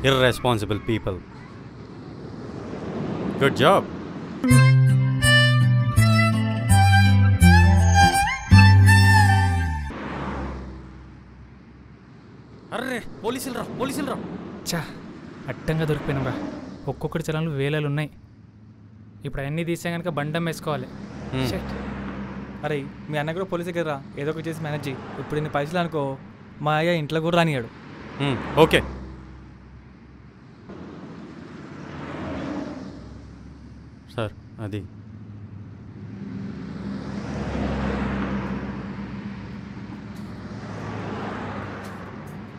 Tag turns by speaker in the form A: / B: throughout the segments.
A: Irresponsible people. Good job. Array పోలీసులు రా.
B: చా అట్టంగా దొరికిపోయినాం రా. ఒక్కొక్కటి చలాన్లు వేలలు ఉన్నాయి. ఇప్పుడు అవన్నీ తీసే కనుక బండం వేసుకోవాలి.
C: అరే మీ అన్న కూడా పోలీసు దగ్గర రా, ఏదో ఒకటి చేసి మేనేజ్ చేయి. ఇప్పుడు ఇన్ని పైసలు అనుకో మా అయ్య ఇంట్లో కూడా రానియాడు.
A: Okay sir. అది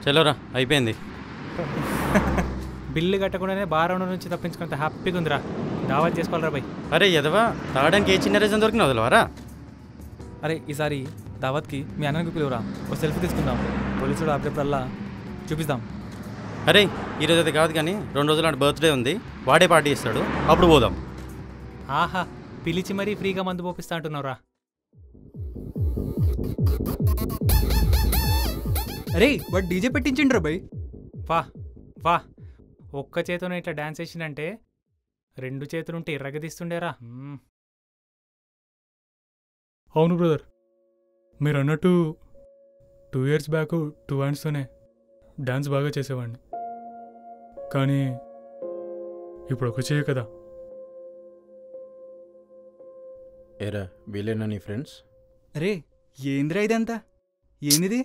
A: చలోరా, అయిపోయింది.
B: బిల్లు కట్టకుండానే బార్ నుంచి తప్పించుకుంటే హ్యాపీగా ఉందిరా. దావత్ చేసుకోవాలరా బై.
A: అరే ఎదవా, తాగడానికి ఏ చిన్న రీజన్ దొరికిన వదలవారా?
C: అరే ఈసారి దావత్కి మీ అన్నకి పిలువురా, ఒక సెల్ఫీ తీసుకుందాం. పోలీసుడు ఆపేప్పుడల్లా చూపిస్తాం.
A: అరే ఈరోజు అయితే కాదు కానీ 2 రోజులు నాటి బర్త్డే ఉంది, వాడే పార్టీ ఇస్తాడు, అప్పుడు పోదాం.
B: ఆహా, పిలిచి మరీ ఫ్రీగా మందు పోపిస్తా అంటున్నావురా.
C: అరే వాడు డీజే పెట్టించిండ్రా బై.
B: వా వా, ఒక్క చేతిలో ఇట్లా డ్యాన్స్ వేసిందంటే 2 చేతులుంటే ఎర్రగదీస్తుండేరా. అవును బ్రదర్, మీరు అన్నట్టు 2 years బ్యాక్ 2 హ్యాండ్స్తోనే డ్యాన్స్ బాగా చేసేవాడిని. కానీ ఇప్పుడు ఒక చేయ కదా.
D: ఏరా వీలేనా నీ ఫ్రెండ్స్?
C: అరే ఏంద్రా ఇదంతా, ఏంది?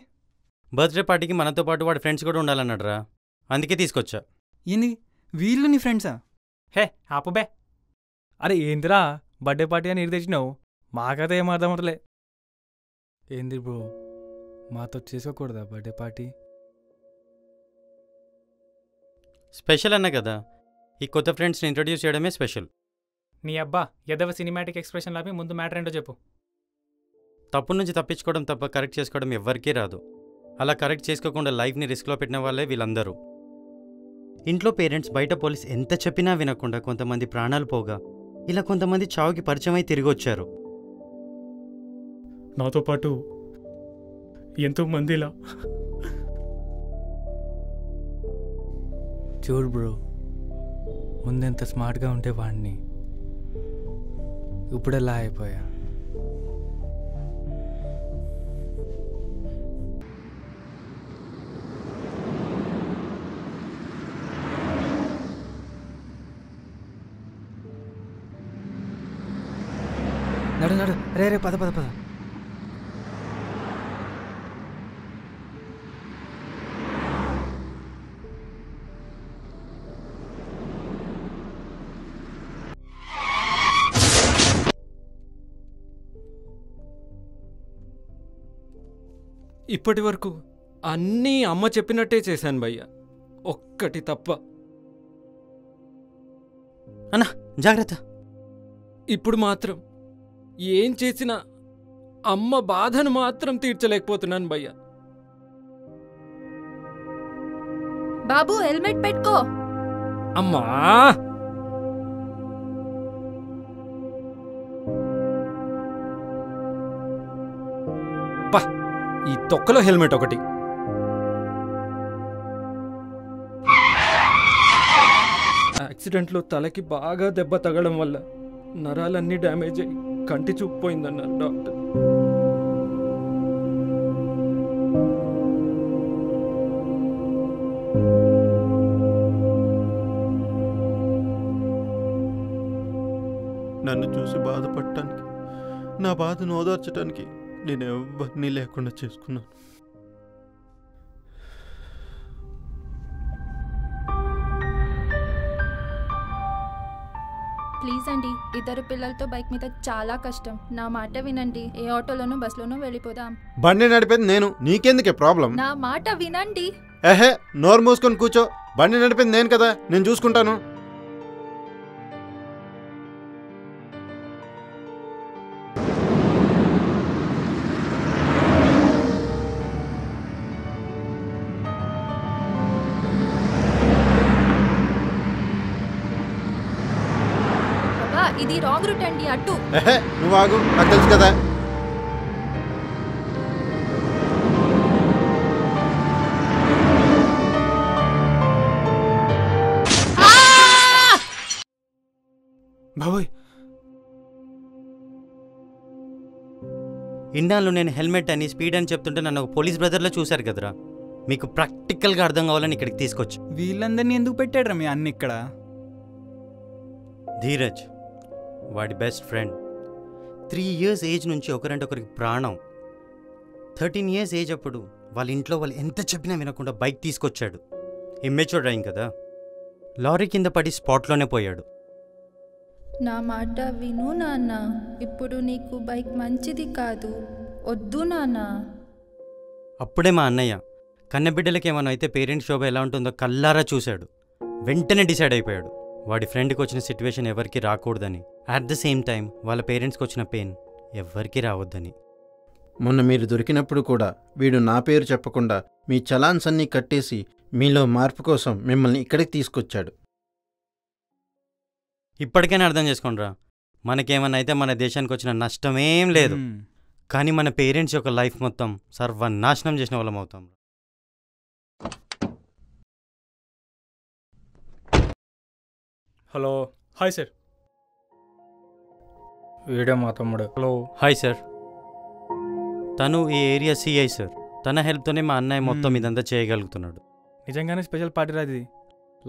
A: బర్త్డే పార్టీకి మనతో పాటు వాడి ఫ్రెండ్స్ కూడా ఉండాలన్నాడు రా, అందుకే తీసుకొచ్చా.
C: ఏంది వీళ్ళు నీ ఫ్రెండ్సా?
B: హే ఆపుబే.
C: అరే ఏందిరా బర్త్డే పార్టీ అని ఇటు తెచ్చినావు, మాకైతే ఏం అర్థమవుతలే. ఏంది బ్రో, మాతో చేసుకోకూడదా బర్త్డే పార్టీ?
A: స్పెషల్ అన్నా కదా, ఈ కొత్త ఫ్రెండ్స్ని ఇంట్రడ్యూస్ చేయడమే స్పెషల్.
B: నీ అబ్బా ఎదవ సినిమాటిక్ ఎక్స్ప్రెషన్ లాపి ముందు మ్యాటర్ ఏంటో చెప్పు.
A: తప్పు నుంచి తప్పించుకోవడం తప్ప కరెక్ట్ చేసుకోవడం ఎవ్వరికీ రాదు. అలా కరెక్ట్ చేసుకోకుండా లైఫ్ని రిస్క్లో పెట్టిన వాళ్ళే వీళ్ళందరూ. ఇంట్లో పేరెంట్స్ బయట పోలీస్ ఎంత చెప్పినా వినకుండా కొంతమంది ప్రాణాలు పోగా, ఇలా కొంతమంది చావుకి పరిచయమై తిరిగి వచ్చారు.
B: నాతో పాటు ఎంతోమంది ఇలా.
C: చూడు బ్రో, ముందెంత స్మార్ట్గా ఉంటే వాడిని, ఇప్పుడు ఎలా అయిపోయా. నడు నడు, రే రే పద పద పద.
E: ఇప్పటి వరకు అన్నీ అమ్మ చెప్పినట్టే చేశాను భయ్య, ఒక్కటి తప్ప.
A: అన్నా జాగ్రత్త.
E: ఇప్పుడు మాత్రం ఏం చేసినా అమ్మ బాధను మాత్రం తీర్చలేకపోతున్నాను భయ్య.
F: బాబు హెల్మెట్ పెట్టుకో.
E: అమ్మా ఈ తొక్కలో హెల్మెట్ ఒకటి. యాక్సిడెంట్లో తలకి బాగా దెబ్బ తగలడం వల్ల నరాలన్నీ డ్యామేజ్ అయ్యి కంటి చూపు పోయిందన్నారు డాక్టర్.
D: నన్ను చూసి బాధపడటానికి, నా బాధను ఓదార్చడానికి నేను ఎవరినీ లేకుండా చేసుకున్నాను.
F: ప్లీజ్ అండి, 2 పిల్లలతో బైక్ మీద చాలా కష్టం. నా మాట వినండి, ఏ ఆటోలోనో బస్లోనో వెళ్ళిపోదాం.
D: బండి నడిపేది నేను, నీకెందుకే ప్రాబ్లం?
F: నా మాట వినండి.
D: ఏహే, నోరు మూసుకొని కూర్చో. బండి నడిపేది నేను కదా, నేను చూసుకుంటాను.
F: ఇది రాంగ్ రూట్ అండి, అటు.
D: నువ్వు ఆగు, నాకు తెలుసు కదా.
C: బాబోయ్
A: ఇన్నాళ్ళు నేను హెల్మెట్ అని స్పీడ్ అని చెప్తుంటే నన్ను ఒక పోలీస్ బ్రదర్లో చూశారు కదరా. మీకు ప్రాక్టికల్గా అర్థం కావాలని ఇక్కడికి తీసుకొచ్చి.
G: వీళ్ళందరినీ ఎందుకు పెట్టాడ్రా మీ అన్న ఇక్కడ?
A: ధీరజ్ వాడి బెస్ట్ ఫ్రెండ్. 3 years ఏజ్ నుంచి ఒకరంటే ఒకరికి ప్రాణం. 13 years ఏజ్ అప్పుడు వాళ్ళ ఇంట్లో వాళ్ళు ఎంత చెప్పినా వినకుండా బైక్ తీసుకొచ్చాడు. ఇమ్మెచ్యూర్ డ్రైవింగ్ కదా. లారీ కింద పడి స్పాట్లోనే పోయాడు.
F: నా మాట విను నాన్న. ఇప్పుడు నీకు బైక్ మంచిది కాదు, వద్దు నాన్న.
A: అప్పుడే మా అన్నయ్య కన్నబిడ్డలకి ఏమైనా అయితే పేరెంట్స్ శోభ ఎలా ఉంటుందో కల్లారా చూశాడు. వెంటనే డిసైడ్ అయిపోయాడు వాడి ఫ్రెండ్కి వచ్చిన సిచ్యువేషన్ ఎవరికి రాకూడదని. అట్ ద సేమ్ టైం వాళ్ళ పేరెంట్స్కి వచ్చిన పెయిన్ ఎవరికి రావద్దని.
D: మొన్న మీరు దొరికినప్పుడు కూడా వీడు నా పేరు చెప్పకుండా మీ చలాన్స్ అన్నీ కట్టేసి మీలో మార్పు కోసం మిమ్మల్ని ఇక్కడికి తీసుకొచ్చాడు.
A: ఇప్పటికైనా అర్థం చేసుకోండిరా, మనకేమన్నా అయితే మన దేశానికి వచ్చిన నష్టమేం లేదు. కానీ మన పేరెంట్స్ యొక్క లైఫ్ మొత్తం సర్వనాశనం చేసిన వాళ్ళం అవుతాం.
C: Hello hi sir. వీడే మా తమ్ముడు. Hello
A: hi sir. తను ఈ ఏరియా సిఐ సార్. తన హెల్ప్తోనే మా అన్నయ్య మొత్తం ఇదంతా చేయగలుగుతున్నాడు.
C: నిజంగానే స్పెషల్ పార్టీ రాది.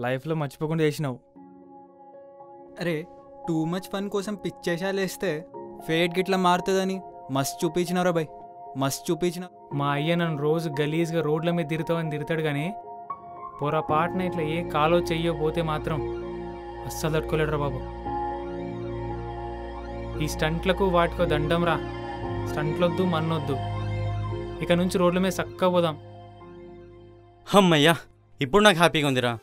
C: లైఫ్లో మర్చిపోకుండా చేసినావు.
G: అరే టూ మచ్ ఫన్ కోసం పిచ్చేషాలు వేస్తే ఫేట్ గిట్లా మారుతుందని మస్తు చూపించినారా బాయ్, మస్తు చూపించిన.
B: మా అయ్య నన్ను రోజు గలీజ్గా రోడ్ల మీద తిరుగుతావని తిరుగుతాడు కానీ పొరపాటున ఇట్లా ఏ కాలో చెయ్యో పోతే మాత్రం అస్సలు తట్టుకోలేడురా బాబు. ఈ స్టంట్లకు వాటికో దండం రా. స్టంట్లొద్దు మన్నొద్దు. ఇక నుంచి రోడ్ల మీద చక్కగా పోదాం.
A: అమ్మయ్యా, ఇప్పుడు నాకు హ్యాపీగా ఉందిరా.